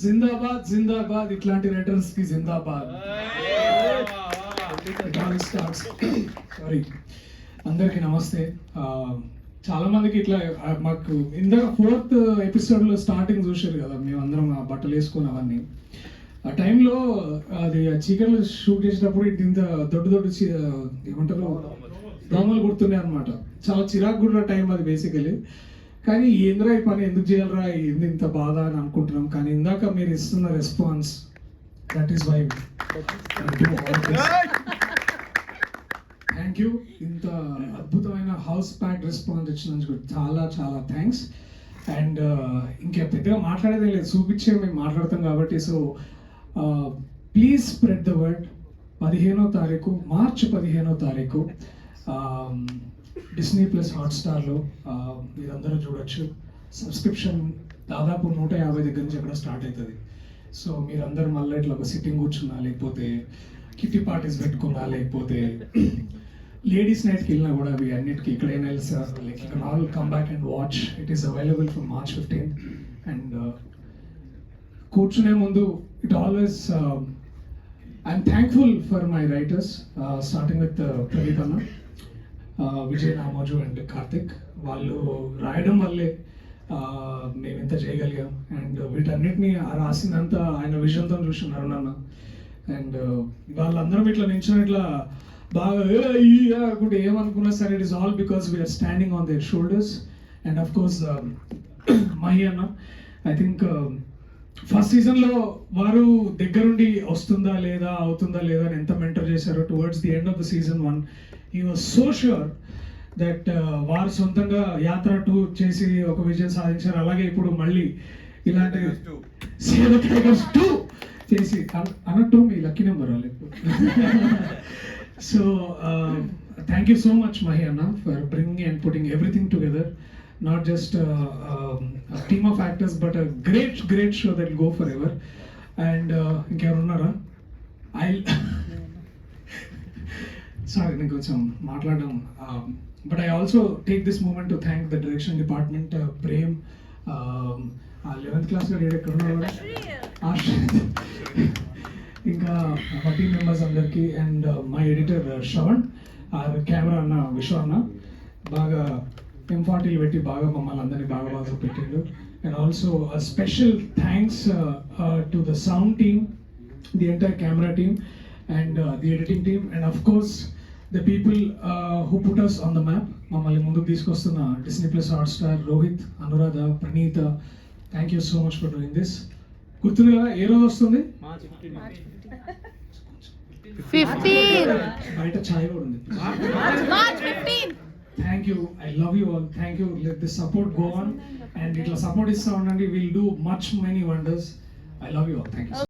జిందాబాద్ జిందాబాద్, ఇట్లాంటి రైటర్స్ కి జిందాబాద్. సారీ, అందరికి నమస్తే. చాలా మందికి ఇట్లా మాకు ఇందాక 4th ఎపిసోడ్లో స్టార్టింగ్ చూసారు కదా, మేమందరం ఆ బట్టలు వేసుకుని అవన్నీ. ఆ టైంలో అది చీకట్లో షూట్ చేసేటప్పుడు ఇంత దొడ్డు ఏమంటారు దోమలు గుర్తున్నాయి అనమాట. చాలా చిరాకు కూడా టైం అది బేసికలీ. కానీ ఏంద్రా ఈ పని ఎందుకు చేయాలరా, ఏంది ఇంత బాధ అని అనుకుంటున్నాం. కానీ ఇందాక మీరు ఇస్తున్న response, that is why. Thank you. ఇంత అద్భుతమైన హౌస్ ప్యాక్ రెస్పాన్స్ ఇచ్చినందుకు చాలా చాలా థ్యాంక్స్. అండ్ ఇంకా పెద్దగా మాట్లాడేదే లేదు, చూపించే మేము మాట్లాడతాం కాబట్టి. So please spread the word. 15వ తారీఖు, మార్చి 15వ తారీఖు డిస్నీ ప్లస్ హాట్స్టార్లో మీరందరూ చూడొచ్చు. సబ్స్క్రిప్షన్ దాదాపు 150 దగ్గర నుంచి అక్కడ స్టార్ట్ అవుతుంది. సో మీరందరూ మళ్ళీ ఇట్లా ఒక సిట్టింగ్ కూర్చున్నా, లేకపోతే కిట్టి పార్టీస్ పెట్టుకున్నా, లేకపోతే లేడీస్ నైట్కి వెళ్ళినా కూడా అవి అన్నిటికీ ఎక్కడైనా వెళ్తారు. Like you can all come back and watch. It is available from March 15th. And కూర్చునే ముందు it always I'm thankful for my writers, starting with Pradeep అన్న, విజయ్ నామోజు అండ్ కార్తిక్. వాళ్ళు రాయడం వల్లే మేము ఇంత చేయగలిగాం. అండ్ వీటన్నిటిని రాసిందంతా ఆయన విజన్తో చూస్తున్నారు నాన్న. అండ్ వాళ్ళందరం ఇట్లా నించుని ఇట్లా బాగా అనుకుంటే ఏమనుకున్నా సరే, it is all because we are standing on their shoulders. And of course Mahi అన్న, ఐ థింక్ ఫస్ట్ సీజన్లో వారు దగ్గరుండి వస్తుందా లేదా, అవుతుందా లేదా అని ఎంత మెంటర్ చేశారో. Towards the end of the season 1 he was so sure that వారు సొంతంగా యాత్ర 2 చేసి ఒక విజయం సాధించారు. అలాగే ఇప్పుడు మళ్ళీ ఇలాంటి సేవ్ ద టైగర్స్ 2 చేసి అన్నట్టు మీ లక్కీ నెంబర్ వాళ్ళకి. So thank you so much Mahi అన్న for bringing and putting everything together. Not just a team of actors, but a great show that will go forever. And ఇంకెవరున్నారా? Sorry, నేను కొంచెం మాట్లాడడం. But I also take this moment to thank the direction department, Prem, 11th class లో ఎక్కడ ఉన్నారు, ఇంకా మా team members అందరికీ, and my editor Shravan, camera అన్న విశ్వ అన్న బాగా M40 పెట్టి బాగా మమ్మల్ని అందరినీ బాగా పెట్టిండు. And also special thanks to the sound team, the entire camera team, and the editing team, and of course the people who put us on the map. మమ్మల్ని ముందుకు తీసుకొస్తున్న Disney plus Hotstar, Rohit, Anuradha, Praneetha, thank you so much for doing this. గుర్తుంది కదా ఏ రోజు వస్తుంది? బయట ఛాయ్ కూడా ఉంది. Thank you. I love you all. Thank you. Let the support go on. And it'll support is sound and we'll do many wonders. I love you all. Thank you.